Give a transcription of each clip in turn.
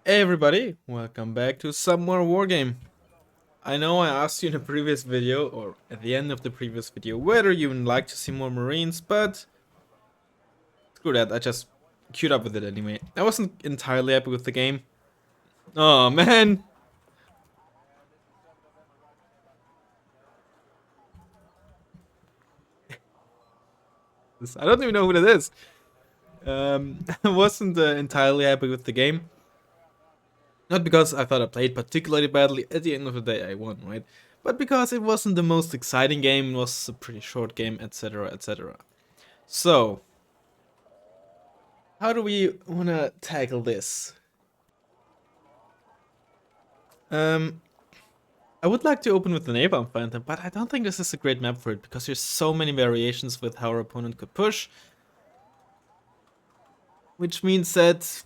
Hey everybody, welcome back to some more Wargame. I know I asked you in a previous video, or at the end of the previous video, whether you would like to see more Marines, but screw that, I just queued up with it anyway. I wasn't entirely happy with the game. Oh man! I don't even know who that is. I wasn't entirely happy with the game. Not because I thought I played particularly badly, at the end of the day I won, right? But because it wasn't the most exciting game, it was a pretty short game, etc, etc. So, how do we wanna tackle this? Um, I would like to open with the Napalm Phantom, but I don't think this is a great map for it because there's so many variations with how our opponent could push, which means that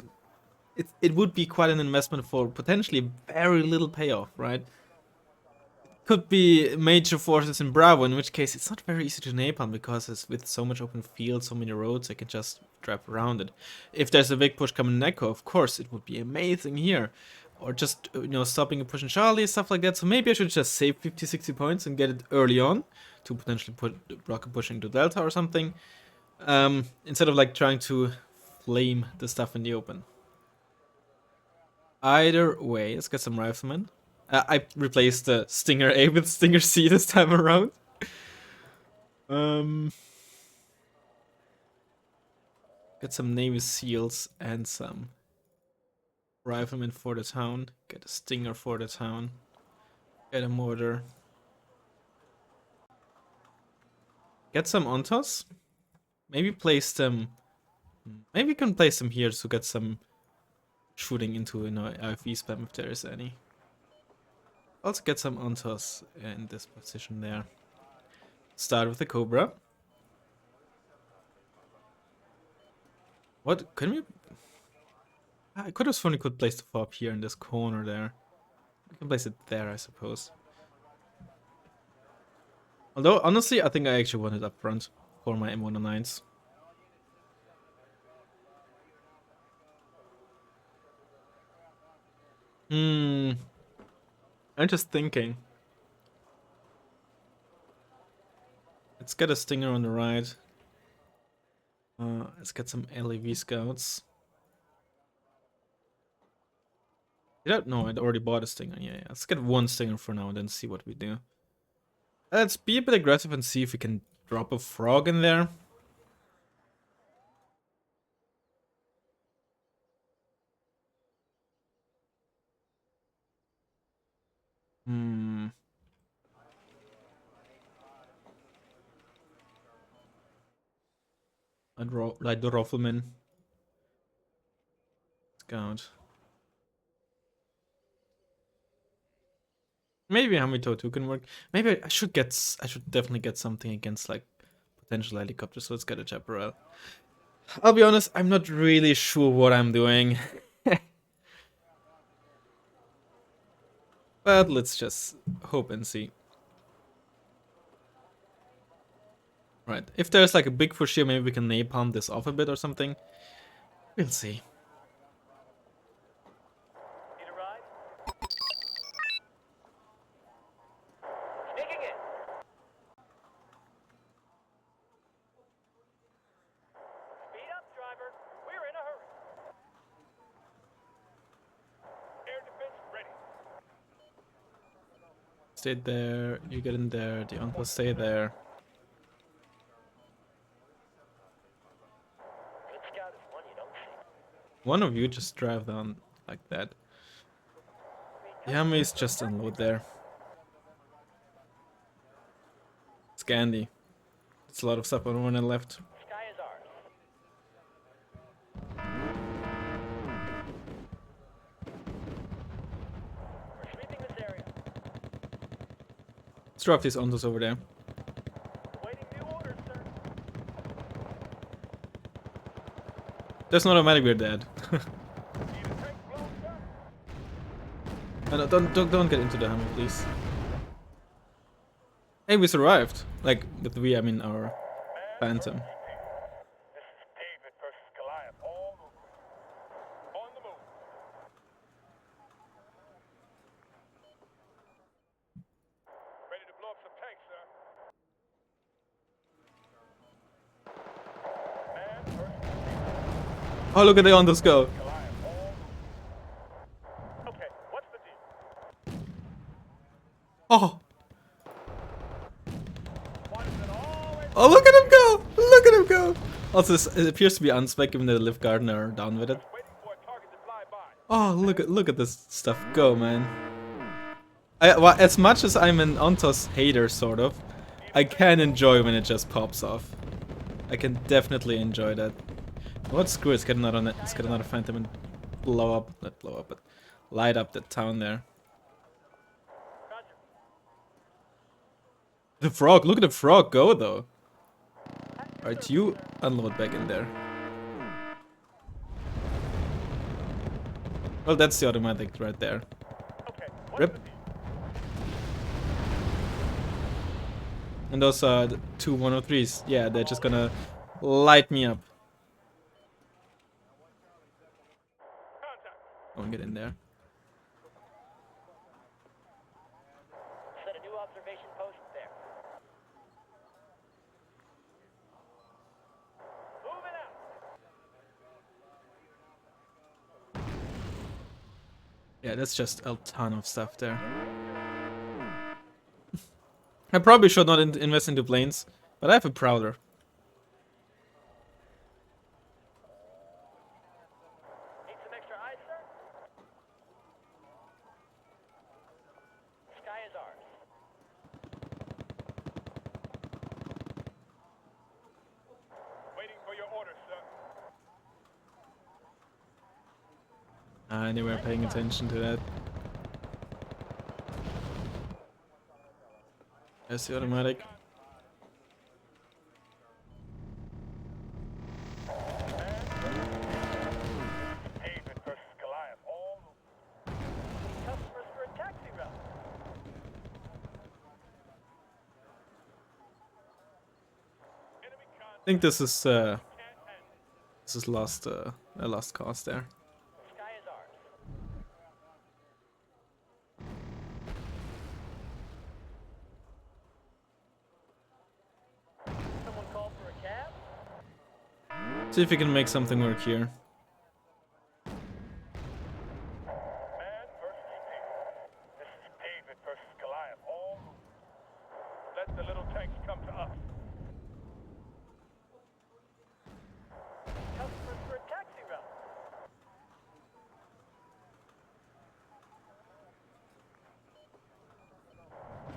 it would be quite an investment for potentially very little payoff, right? Could be major forces in Bravo, in which case it's not very easy to napalm because it's with so much open field, so many roads, I can just trap around it. If there's a big push coming in Echo, of course, it would be amazing here. Or just, stopping a push in Charlie, stuff like that. So maybe I should just save 50-60 points and get it early on to potentially put rocket pushing to Delta or something. Instead of like trying to flame the stuff in the open. Either way, let's get some Riflemen. I replaced the Stinger A with Stinger C this time around. Um, get some Navy SEALs and some Riflemen for the town. Get a Stinger for the town. Get a mortar. Get some Ontos. Maybe place them. Maybe you can place them here to get some shooting into AFV spam if there is any. Also get some Ontos in this position there. Start with the Cobra. What can we? I could have sworn we could place the fob here in this corner there. We can place it there, I suppose. Although, honestly, I think I actually want it up front for my M109s. I'm just thinking. Let's get a Stinger on the right. Let's get some LAV scouts. I don't know, I'd already bought a Stinger. Yeah, let's get one Stinger for now and then see what we do. Let's be a bit aggressive and see if we can drop a frog in there. Hmm. I'd like the Rifleman. Scout. Maybe Hamito 2 can work. Maybe I should definitely get something against like potential helicopters. So let's get a Chaparral. I'll be honest, I'm not really sure what I'm doing. But let's just hope and see. Right, if there's like a big push here, maybe we can napalm this off a bit or something. We'll see. Stay there, you get in there, the uncle stay there. One of you just drive down like that. The Humvees just unload there. Scandi. It's a lot of stuff on one and left. Let's drop these ontos over there. There's no automatic, we're dead. No, don't get into the Humvee, please. Hey, we survived. Like, with we, I mean our Phantom. Oh, look at the Ondos go. Okay, what's the deal? Oh. Why does it always Oh, look at him go! Look at him go! Also, it appears to be unspec given that the Lift Garden are down with it. waiting for a target to fly by? Oh, look at this stuff go, man. Well, as much as I'm an Ontos hater, sort of, I can enjoy when it just pops off. I can definitely enjoy that. What screw it, let's get another Phantom and blow up, not blow up, but light up the town there. Roger. The frog, look at the frog go though. Alright, you unload back in there. Well, that's the automatic right there. Okay, what's Rip. the deal? And those are the two 103s. Yeah, they're just gonna light me up. Contact. Go and get in there. Set a new observation post there. Moving out. Yeah, that's just a ton of stuff there. I probably should not invest into planes, but I have a Prowler. Need some extra eyes, sir? Sky is ours. Waiting for your orders, sir. They were paying attention to that. There's the automatic. David versus Goliath. All customers for a taxi route. Enemy I think this is lost a lost cause there. Sky is ours. Someone called for a cab? See if we can make something work here. Man versus David. This is David versus Goliath. All let the little tanks come to us. Customers for a taxi route.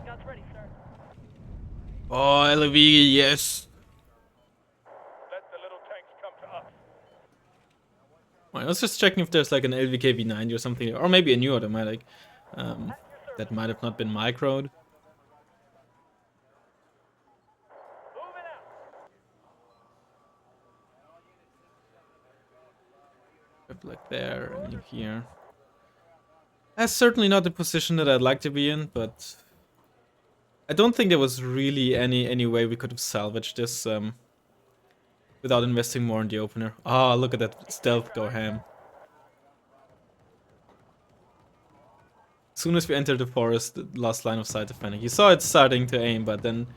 Scout's ready, sir. Oh, LV, yes. Let the little tanks come to us. I was just checking if there's like an LVK V90 or something, or maybe a new automatic that might have not been microed. Moving out. Like there and here. That's certainly not the position that I'd like to be in, but I don't think there was really any way we could have salvaged this without investing more in the opener. Oh, look at that stealth go ham. As soon as we entered the forest, the last line of sight of Fennec. You saw it starting to aim, but then...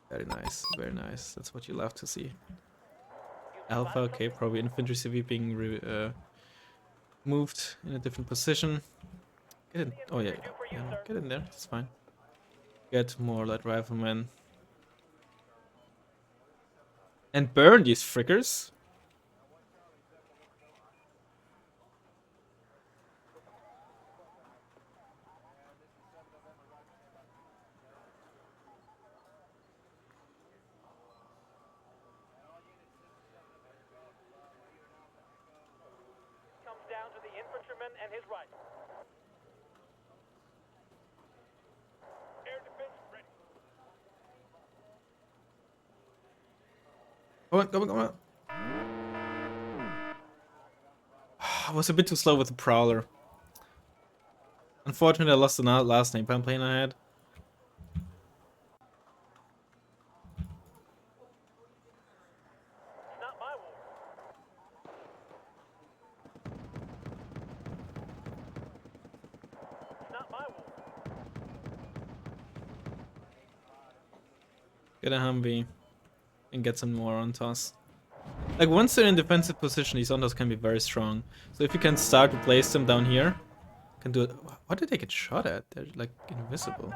Very nice, very nice. That's what you love to see. Alpha, okay, probably infantry CV being moved in a different position. Get in. Oh yeah, yeah, no, get in there. It's fine. Get more light riflemen. And burn these frickers. Comes down to the infantryman and his rifle. Air defense ready. Come on, come on, come on. I was a bit too slow with the Prowler. Unfortunately, I lost the last napalm plane I had. It's not my war. It's not my war. Get a Humvee and get some more on toss. Like, once they're in defensive position, these Ontos can be very strong. So if you can start to place them down here, can do it. What did they get shot at? They're like invisible.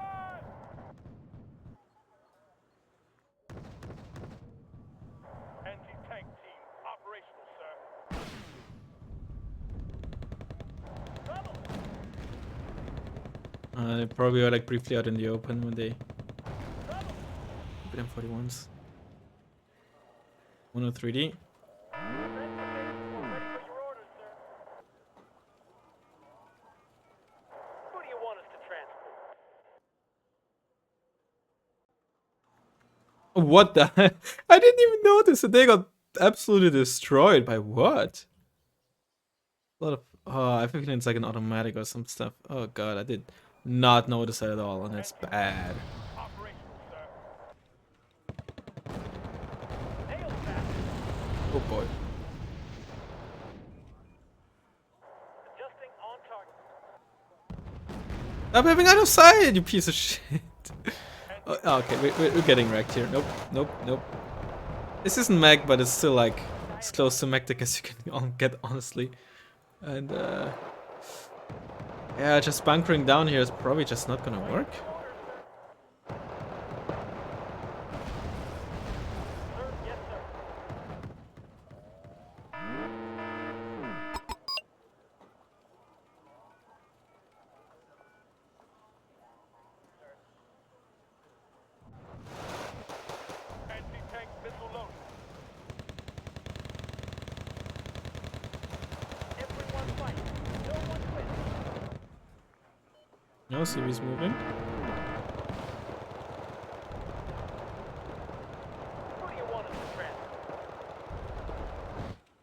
Anti-tank team operational, sir. They probably are like briefly out in the open when they put M41s. 103D. Who do you want us to transport? What the heck? I didn't even notice that they got absolutely destroyed by what? A lot of. Oh, I think it's like an automatic or some stuff. Oh god, I did not notice that at all, and that's bad. Operational, sir. Oh boy. Adjusting on target. I'm having out of sight, you piece of shit. Oh, okay, we're getting wrecked here. Nope, nope, nope. This isn't mech, but it's still like as close to mech as you can get, honestly. And yeah, just bunkering down here is probably just not gonna work. Yes, sir. Anti-tank missile loaded. Everyone fight. No one quits. No, CV's moving. Who do you want us to transport?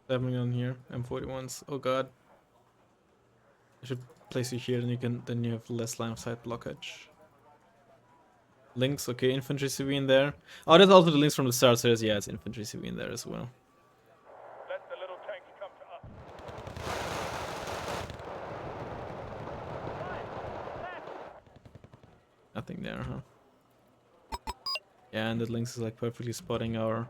What's happening on here? M41s. Oh god. I should place you here, then you have less line of sight blockage. Links, okay, infantry CV in there. Oh, that's also the links from the start, so yeah, it's infantry CV in there as well. Let the little tanks come to us. Nothing there, huh? Yeah, and that links is like perfectly spotting our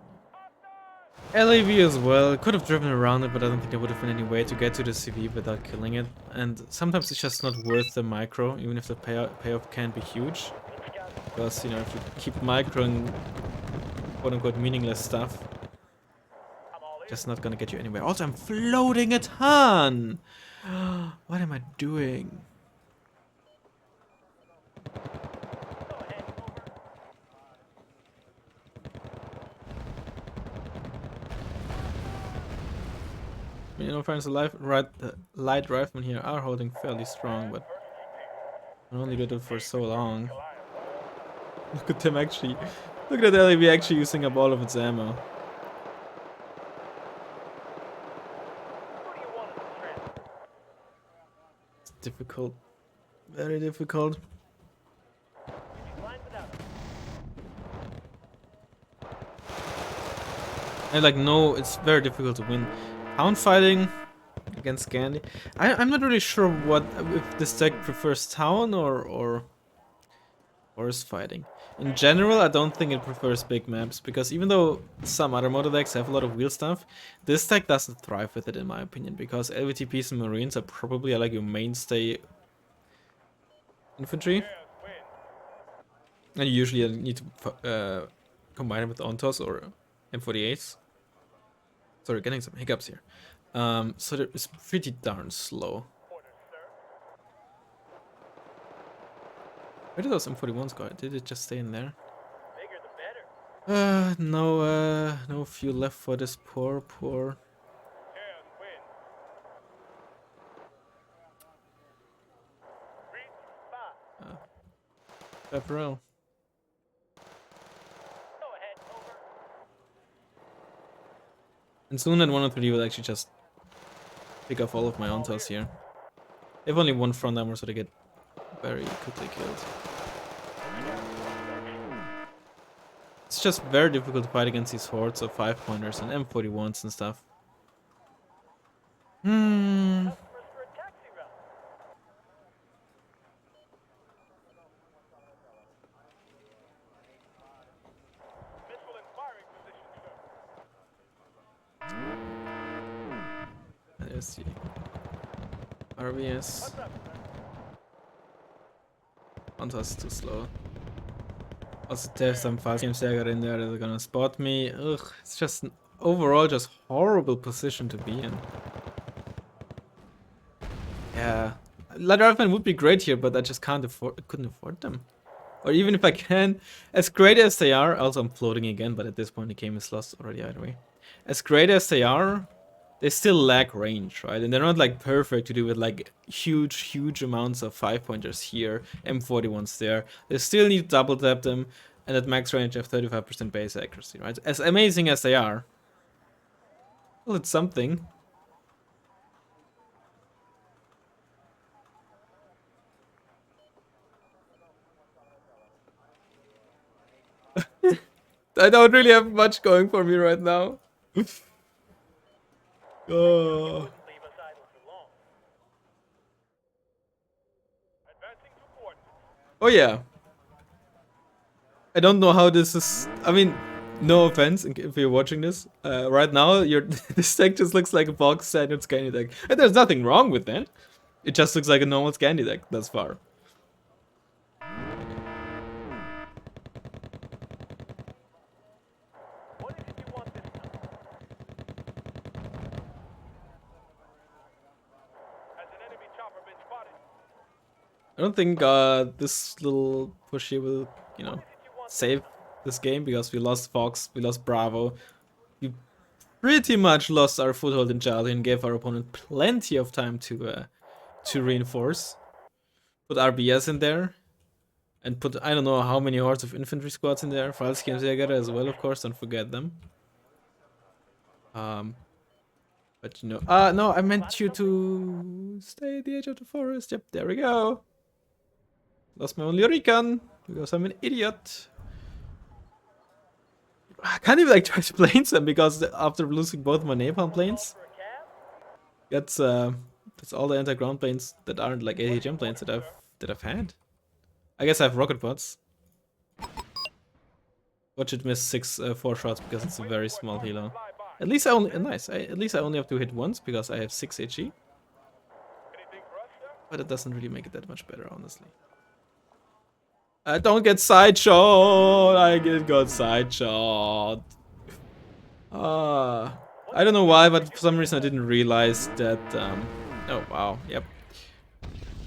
LAV as well. Could have driven around it, but I don't think there would have been any way to get to the CV without killing it. And sometimes it's just not worth the micro, even if the payoff can be huge. Because, you know, if you keep microing quote-unquote meaningless stuff, just not gonna get you anywhere. Also, I'm floating a ton! What am I doing? You know, friends, the light riflemen here are holding fairly strong, but I only did it for so long. Look at them actually. Look at that LAV actually using up all of its ammo. It's difficult. Very difficult. And like, no, it's very difficult to win. Town fighting against Gandhi. I'm not really sure what if this deck prefers town or forest fighting. In general, I don't think it prefers big maps, because even though some other moto decks have a lot of wheel stuff, this deck doesn't thrive with it in my opinion, because LVTPs and Marines are probably like your mainstay infantry. And you usually need to combine it with Ontos or M48s. Sorry, getting some hiccups here. So it's pretty darn slow. Where did those M41s go? Did it just stay in there? Bigger the better. No fuel left for this poor. Pepperell. And soon that 103 will actually just pick off all of my Ontas here. They have only one front armor, so they get very quickly killed. It's just very difficult to fight against these hordes of 5-pointers and M41s and stuff. There's the RBS. Hunter's too slow. Also, there's some fast game Stagger in there that are gonna spot me. Ugh, it's just an overall just horrible position to be in. Yeah, Razzmann would be great here, but I just couldn't afford them. Or even if I can, as great as they are, also I'm floating again, but at this point the game is lost already either way. As great as they are, they still lack range, right? And they're not like perfect to do with like huge amounts of 5-pointers here, M41s there. They still need to double tap them, and at max range have 35% base accuracy, right? As amazing as they are, well, it's something. I don't really have much going for me right now. Oh. Oh yeah. I don't know how this is. I mean, no offense if you're watching this. Right now, this deck just looks like a box standard Scandi deck. And there's nothing wrong with that. It just looks like a normal Scandi deck thus far. I don't think this little push here will, you know, save this game because we lost Fox, we lost Bravo. We pretty much lost our foothold in Charlie and gave our opponent plenty of time to reinforce. Put RBS in there. And put, I don't know how many hordes of infantry squads in there. Falski and Zegara as well, of course, don't forget them. But you know, no, I meant you to stay at the edge of the forest. Yep, there we go. Lost my only recon because I'm an idiot. I can't even like try to planes them because after losing both my napalm planes, that's all the anti-ground planes that aren't like AHM planes that I've had. I guess I have rocket pods. Watch it miss 4 shots because it's a very small helo. At least I only at least I only have to hit once because I have 6 HE. But it doesn't really make it that much better, honestly. I don't get side shot. I got side shot. I don't know why, but for some reason I didn't realize that. Oh wow, yep.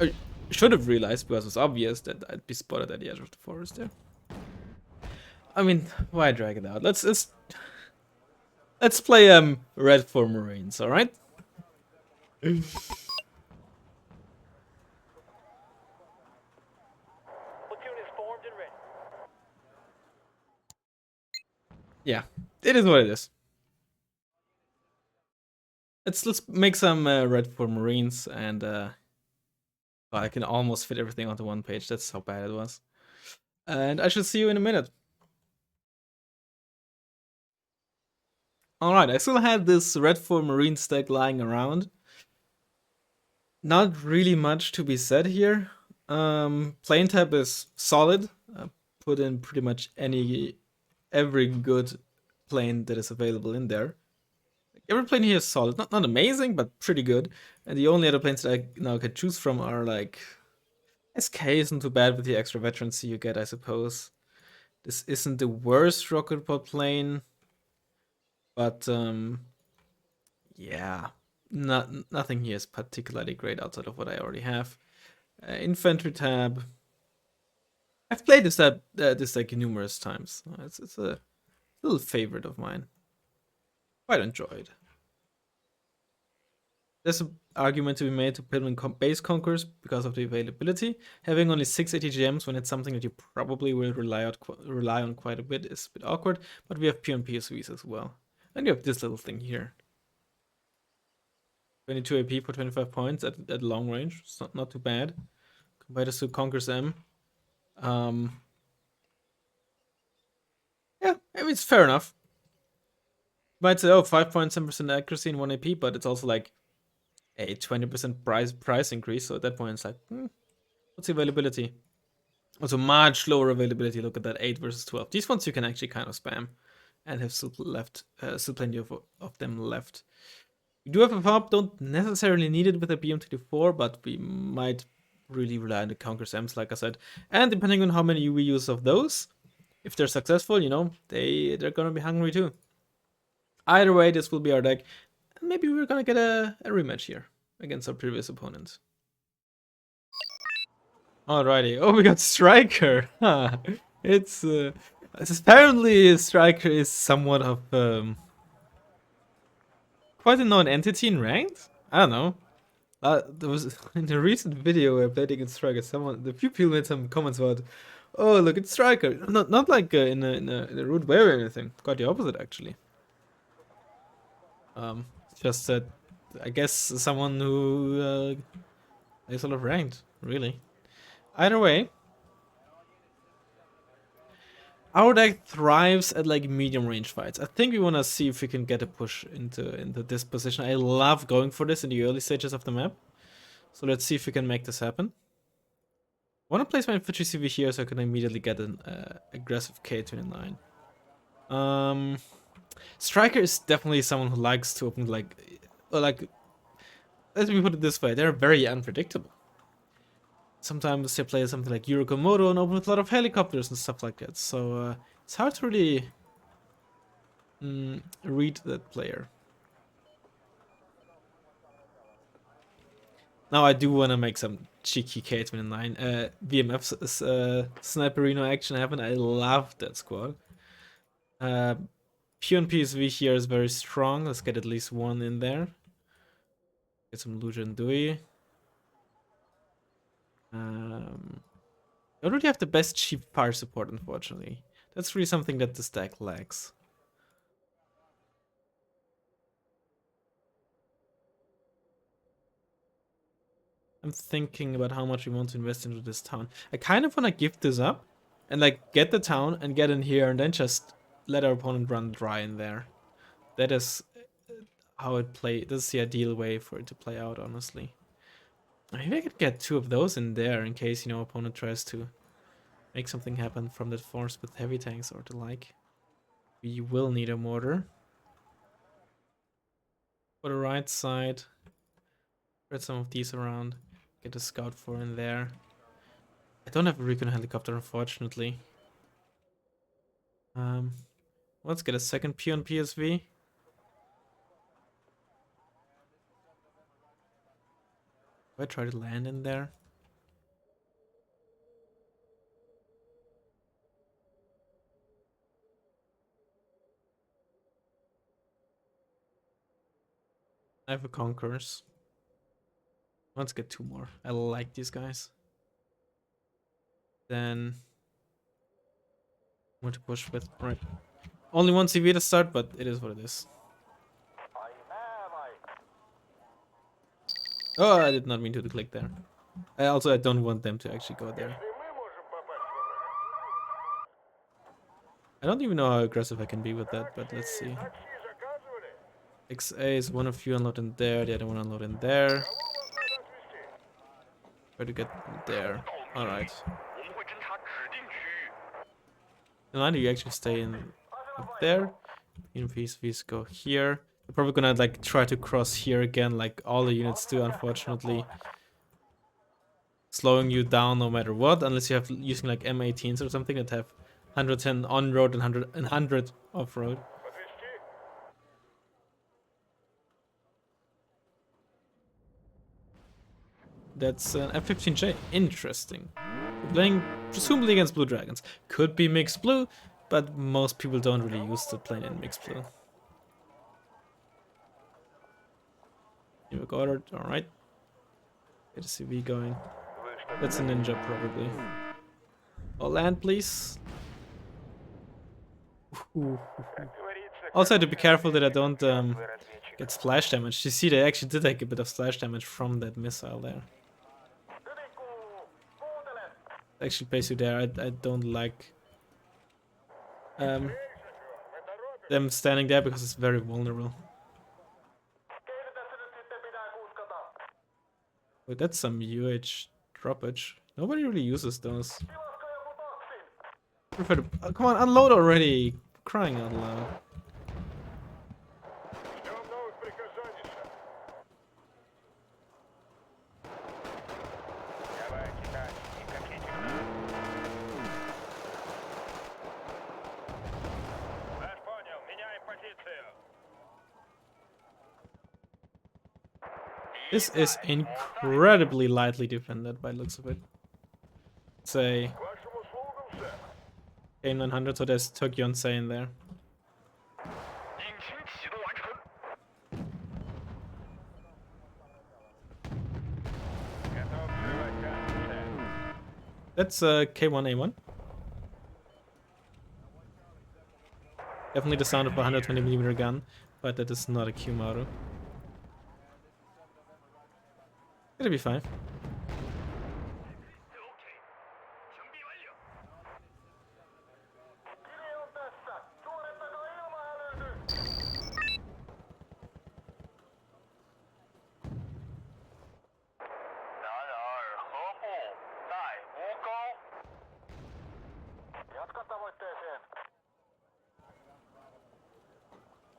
I should have realized because it was obvious that I'd be spotted at the edge of the forest there. I mean, why drag it out? Let's play Redfor Marines, all right? Yeah, it is what it is. Let's make some Redfor Marines, and I can almost fit everything onto one page. That's how bad it was. And I shall see you in a minute. Alright, I still had this Redfor Marines deck lying around. Not really much to be said here. Plane tab is solid. Put in pretty much every good plane that is available in there. Every plane here is solid. Not amazing, but pretty good. And the only other planes that I now can choose from are like SK isn't too bad with the extra veterancy you get, I suppose. This isn't the worst rocket pod plane, but yeah, nothing here is particularly great outside of what I already have. Infantry tab. I've played this deck numerous times. It's a little favorite of mine. Quite enjoyed. There's an argument to be made to put in base conquers because of the availability. Having only 6 ATGMs when it's something that you probably will rely on quite a bit is a bit awkward, but we have pure PSVs as well. And you have this little thing here. 22 AP for 25 points at long range. It's not too bad. Compared to Conquer's M. Yeah, I mean, it's fair enough. You might say, oh, 5.7% accuracy in 1 AP, but it's also like a 20% price increase. So at that point, it's like, what's the availability? Also, much lower availability. Look at that, 8 versus 12. These ones you can actually kind of spam and have still plenty of them left. We do have a pop, don't necessarily need it with a BM24, but we might really rely on the Conqueror's M's, like I said. And depending on how many we use of those, if they're successful, you know, they're gonna be hungry too. Either way, this will be our deck. And maybe we're gonna get a rematch here against our previous opponent. Alrighty. Oh, we got Striker. It's apparently Striker is somewhat of quite a known entity in ranked. I don't know. There was in a recent video where I played against Striker. The few people made some comments about, "Oh, look, it's Striker." Not like in a rude way or anything. Quite the opposite, actually. Just that I guess someone who is sort of ranked, really. Either way, our deck thrives at like medium range fights. I think we want to see if we can get a push into this position. I love going for this in the early stages of the map. So let's see if we can make this happen. I want to place my infantry CV here so I can immediately get an aggressive K29. Striker is definitely someone who likes to open like, let me put it this way, they're very unpredictable. Sometimes they play something like Yurikomoto and open with a lot of helicopters and stuff like that. So it's hard to really read that player. Now I do want to make some cheeky K29 VMF Sniperino action happen. I love that squad. Pew and PSV here is very strong. Let's get at least one in there. Get some Luja and Dewey. I already have the best cheap fire support, unfortunately. That's really something that this deck lacks. I'm thinking about how much we want to invest into this town. I kind of want to give this up and like get the town and get in here and then just let our opponent run dry in there. That is how it play. This is the ideal way for it to play out, honestly. Maybe I could get two of those in there in case, you know, opponent tries to make something happen from that force with heavy tanks or the like. We will need a mortar. For the right side, spread some of these around. Get a scout 4 in there. I don't have a recon helicopter, unfortunately. Let's get a second P on PSV. Do I try to land in there? I have a Conquerors. Let's get two more. I like these guys. Then I'm going to push with right. Only one CV to start, but it is what it is. Oh, I did not mean to click there. I don't want them to actually go there. I don't even know how aggressive I can be with that, but let's see. XA is one of you unload in there, the other one unload in there. Try to get there. Alright. And why do you actually stay in up there? In PSVs go here. They're probably gonna like try to cross here again, like all the units do, unfortunately. Slowing you down no matter what, unless you have using like M18s or something that have 110 on road and 100 off road. That's an F-15J. Interesting. We're playing presumably against Blue Dragons. Could be mixed blue, but most people don't really use the plane in mixed blue. New Goddard, alright. Get a CV going. That's a ninja, probably. Oh, land, please. Ooh. Also, have to be careful that I don't get splash damage. You see, they actually did take a bit of splash damage from that missile there. Actually place you there. I don't like them standing there because it's very vulnerable. Wait, that's some UH droppage. Nobody really uses those. Prefer to, come on, unload already! Crying out loud. This is incredibly lightly defended by the looks of it. It's a K900, so there's Tokyo-Yonsei in there. That's a K1A1. Definitely the sound of a 120mm gun, but that is not a Q-Maru. It'll be fine.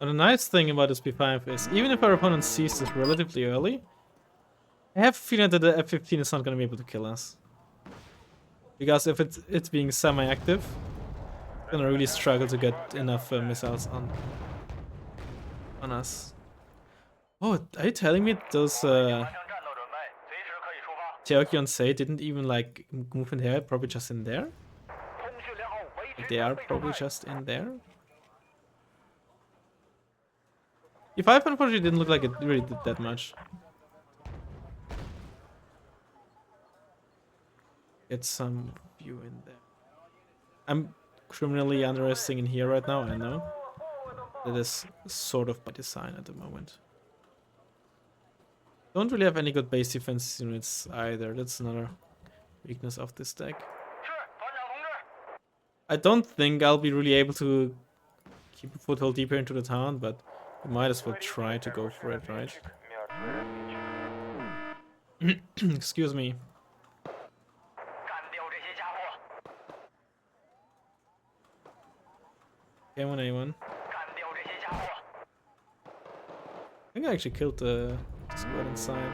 Now, the nice thing about this P5 is, even if our opponent sees this relatively early, I have a feeling that the F-15 is not going to be able to kill us. Because if it's being semi-active, it's going to really struggle to get enough missiles on us. Oh, are you telling me those Tokyo-Yonsei didn't even like move in here? Probably just in there? They are probably just in there? P5 unfortunately didn't look like it really did that much. Get some view in there. I'm criminally underestimating in here right now, I know. That is sort of by design at the moment. Don't really have any good base defense units either. That's another weakness of this deck. I don't think I'll be really able to keep a foothold deeper into the town, but we might as well try to go for it, right? Excuse me. K1A1. I think I actually killed the squad inside.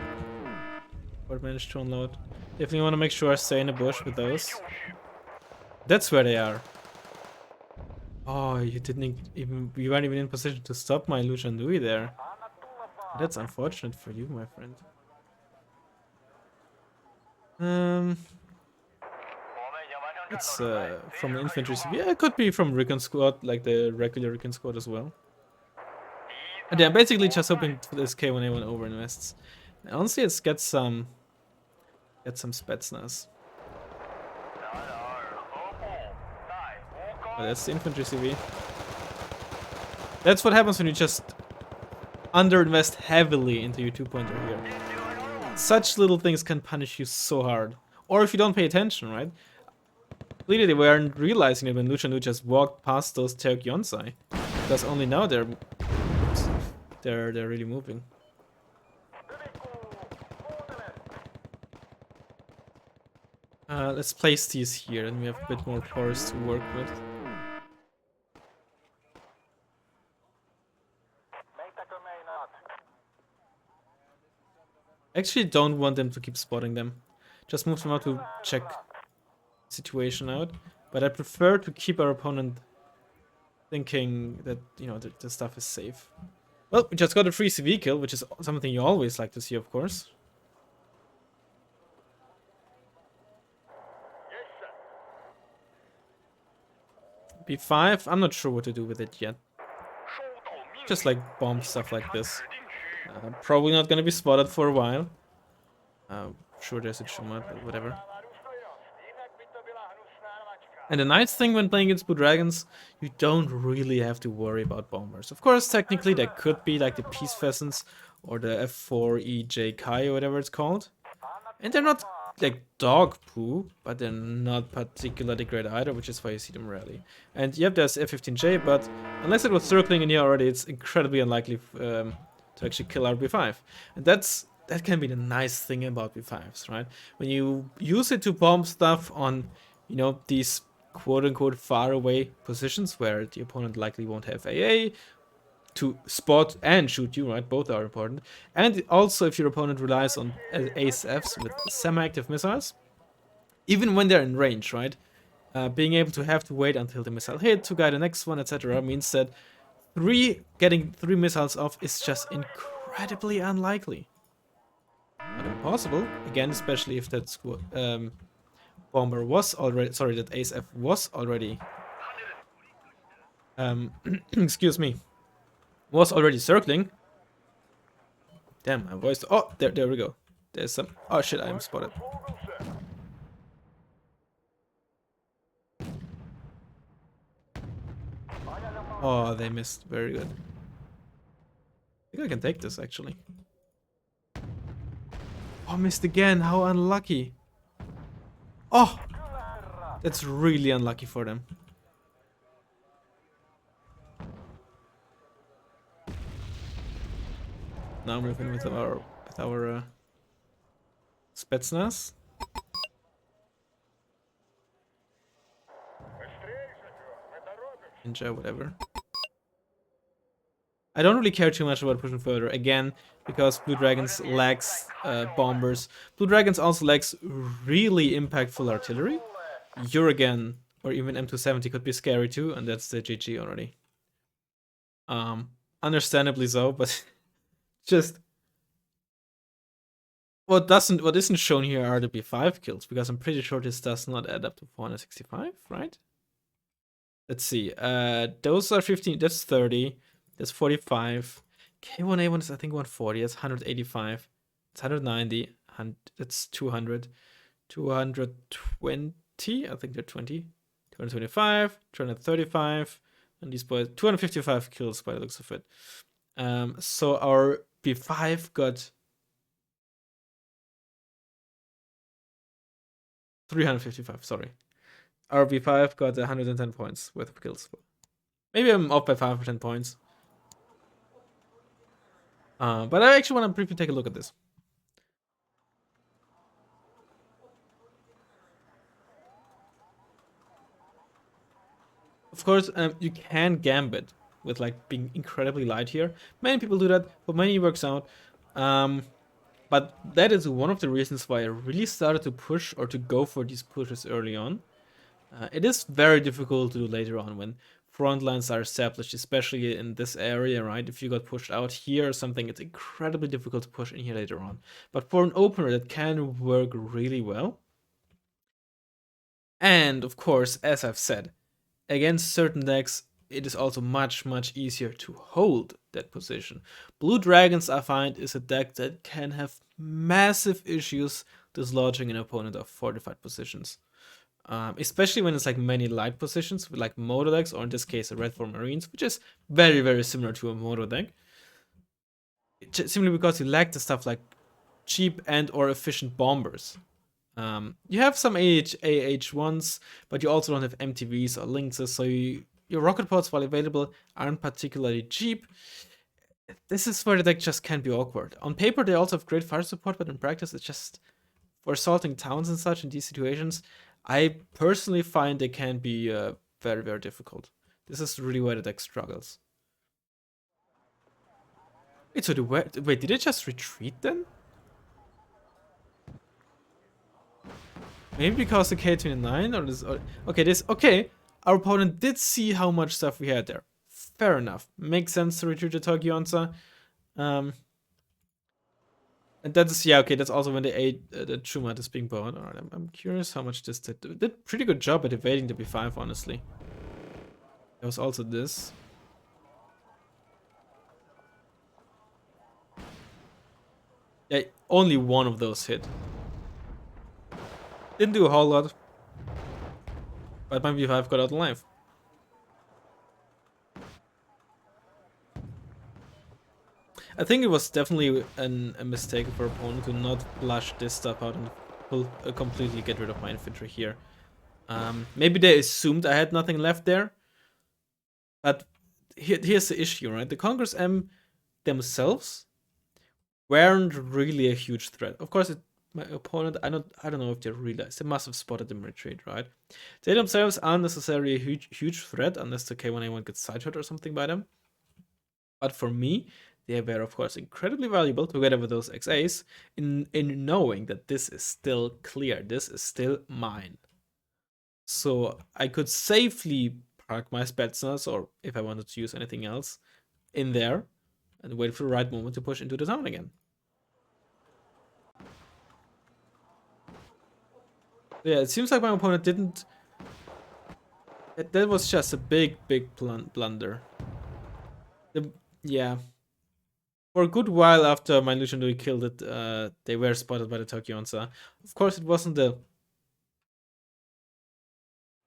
Or managed to unload. Definitely want to make sure I stay in the bush with those. That's where they are. Oh, you weren't even in position to stop my Lucian Dui there. That's unfortunate for you, my friend. It's from an infantry CV. Yeah, it could be from Recon Squad, like the regular Recon Squad as well. And yeah, basically just hoping for this K1A1 overinvests. And honestly, it's get some Spetsnaz. Oh, that's the infantry CV. That's what happens when you just underinvest heavily into your 2-pointer here. Such little things can punish you so hard. Or if you don't pay attention, right? Clearly they weren't realizing it when Lucian just walked past those Tokyo-Yonsei. Because only now they're really moving. Let's place these here and we have a bit more forest to work with. Actually don't want them to keep spotting them. Just move them out to check the situation out. But I prefer to keep our opponent thinking that, you know, the stuff is safe. Well, we just got a free CV kill, which is something you always like to see, of course. B5, I'm not sure what to do with it yet. Just like bomb stuff like this. Probably not gonna be spotted for a while. Sure there's a Chuma, but whatever. And the nice thing when playing against Blue Dragons, you don't really have to worry about bombers. Of course, technically there could be like the Peace Pheasants or the F4EJ Kai or whatever it's called. And they're not like dog poo, but they're not particularly great either, which is why you see them rarely. And yep, there's F15J, but unless it was circling in here already, it's incredibly unlikely to actually kill our B5. And that can be the nice thing about B5s, right? When you use it to bomb stuff on, you know, these quote-unquote far-away positions where the opponent likely won't have AA to spot and shoot you, right? Both are important. And also if your opponent relies on ASFs with semi-active missiles, even when they're in range, right? Being able to have to wait until the missile hit to guide the next one, etc. means that getting 3 missiles off is just incredibly unlikely. Not impossible. Again, especially if that bomber was already, sorry, that Ace F was already, excuse me, was already circling. Damn, my voice. Oh, there we go. There's some. Oh shit, I'm spotted. Oh, they missed. Very good. I think I can take this actually. Oh, missed again. How unlucky. Oh, that's really unlucky for them. Now moving with our Spetsnaz. Ninja, whatever. I don't really care too much about pushing further, again, because Blue Dragons lacks bombers. Blue Dragons also lacks really impactful artillery. Uragan or even M270 could be scary too, and that's the GG already. Understandably so, but just what isn't shown here are the B5 kills, because I'm pretty sure this does not add up to 465, right? Let's see. Those are 15. That's 30. That's 45. K1A1 is I think 140. That's 185. It's 190. That's 200. 220. I think they're 20. 225. 235. And these boys 255 kills by the looks of it. So our B5 got 355. Sorry. Our B5 got 110 points worth of kills. Maybe I'm off by 5 or 10 points. But I actually want to briefly take a look at this. Of course, you can gambit with like being incredibly light here. Many people do that, but many works out. But that is one of the reasons why I really started to push or to go for these pushes early on. It is very difficult to do later on when front lines are established, especially in this area, right? If you got pushed out here or something, it's incredibly difficult to push in here later on. But for an opener, that can work really well. And of course, as I've said, against certain decks, it is also much easier to hold that position. Blue Dragons, I find, is a deck that can have massive issues dislodging an opponent of fortified positions. Especially when it's like many light positions, with like moto decks, or in this case, a Redfor Marines, which is very similar to a moto deck. Simply because you lack the stuff like cheap and or efficient bombers. You have some AH1s, but you also don't have MTVs or Lynxes, so your rocket pods, while available, aren't particularly cheap. This is where the deck just can be awkward. On paper, they also have great fire support, but in practice, it's just for assaulting towns and such in these situations. I personally find they can be very difficult. This is really where the deck struggles. Wait, so wait, did it just retreat then? Maybe because the K29 or this. Okay. Our opponent did see how much stuff we had there. Fair enough. Makes sense to retreat the Tokionsa. And that is, yeah, okay, that's also when the Chumat is being bought. Alright, I'm curious how much this did. It did pretty good job at evading the B5, honestly. There was also this. Yeah, only one of those hit. Didn't do a whole lot. But my B5 got out alive. I think it was definitely a mistake for opponent to not flush this stuff out and completely get rid of my infantry here. Maybe they assumed I had nothing left there. But here's the issue, right? The Congress M themselves weren't really a huge threat. Of course, my opponent, I don't know if they realized. They must have spotted them retreat, right? They themselves aren't necessarily a huge threat unless the K1A1 gets side-shot or something by them. But for me, they were, of course, incredibly valuable together with those XAs in knowing that this is still clear. This is still mine. So I could safely park my Spetsnaz, or if I wanted to use anything else, in there and wait for the right moment to push into the town again. Yeah, it seems like my opponent didn't. That was just a big blunder. The, yeah. For a good while after my Legendary killed it, they were spotted by the Tokyo-onsa. Of course, it wasn't the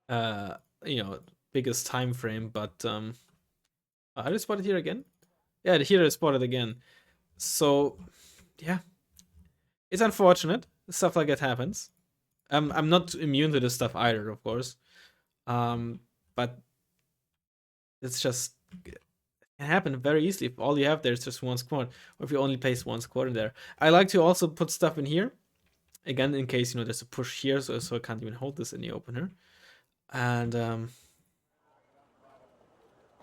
uh, you know, biggest time frame, but are they spotted here again? Yeah, here they spotted again. So, yeah, it's unfortunate. Stuff like that happens. I'm not immune to this stuff either, of course. But it's just it can happen very easily if all you have there is just one squad, or if you only place one squad in there. I like to also put stuff in here, again in case there's a push here, so I can't even hold this in the opener. And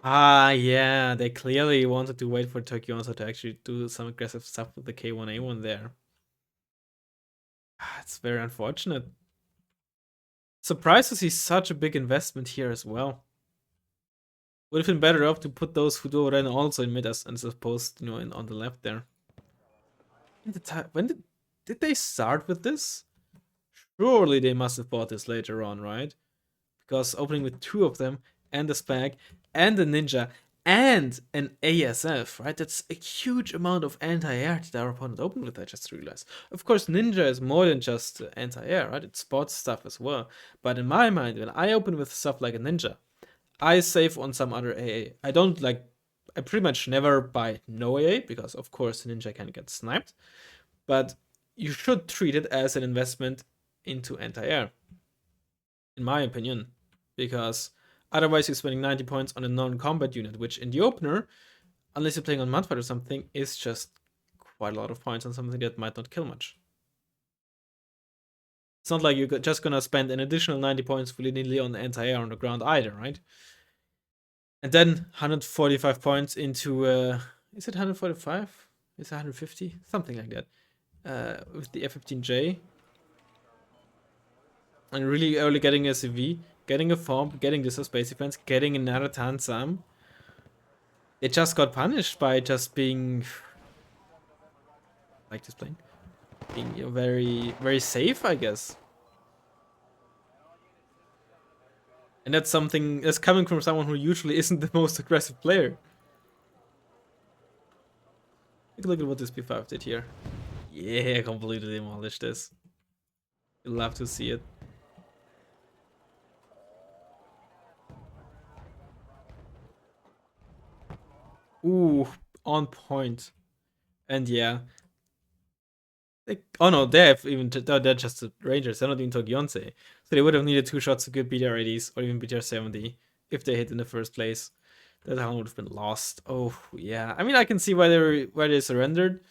yeah, they clearly wanted to wait for Tokyo Onsa to actually do some aggressive stuff with the K1A1 there. It's very unfortunate. Surprised to see such a big investment here as well. Would have been better off to put those Fudoren also in mid as opposed, on the left there. When did they start with this? Surely they must have bought this later on, right? Because opening with two of them and a spec and a ninja and an ASF, right? That's a huge amount of anti-air that our opponent opened with, I just realized. Of course, ninja is more than just anti-air, right? It spots stuff as well. But in my mind, when I open with stuff like a ninja, I save on some other AA. I pretty much never buy no AA because, of course, ninja can get sniped. But you should treat it as an investment into anti-air, in my opinion, because otherwise you're spending 90 points on a non-combat unit, which in the opener, unless you're playing on Mudfight or something, is just quite a lot of points on something that might not kill much. It's not like you're just gonna spend an additional 90 points willy-nilly on anti-air on the ground either, right? And then 145 points into, is it 145? Is it 150? Something like that. With the F-15J. And really early getting a CV, getting a form, getting this as base defense, getting another Tansam. They just got punished by just being, like this plane, being very, very safe, I guess. And that's something that's coming from someone who usually isn't the most aggressive player. Take a look at what this P5 did here. Yeah, completely demolished this. You'll love to see it. Ooh, on point. And yeah. Oh no, they have even, they're just the Rangers, they're not even Tokyo-onsa. So they would have needed 2 shots to get BTR 80s or even BTR 70 if they hit in the first place. That round would have been lost. Oh yeah. I mean, I can see why they surrendered.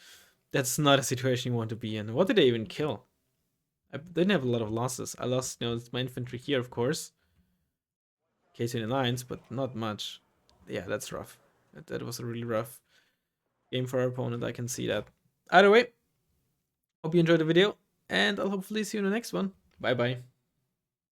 That's not a situation you want to be in. What did they even kill? I didn't have a lot of losses. I lost, my infantry here, of course. K-29s, but not much. Yeah, that's rough. That was a really rough game for our opponent. I can see that. Either way, hope you enjoyed the video, and I'll hopefully see you in the next one. Bye bye.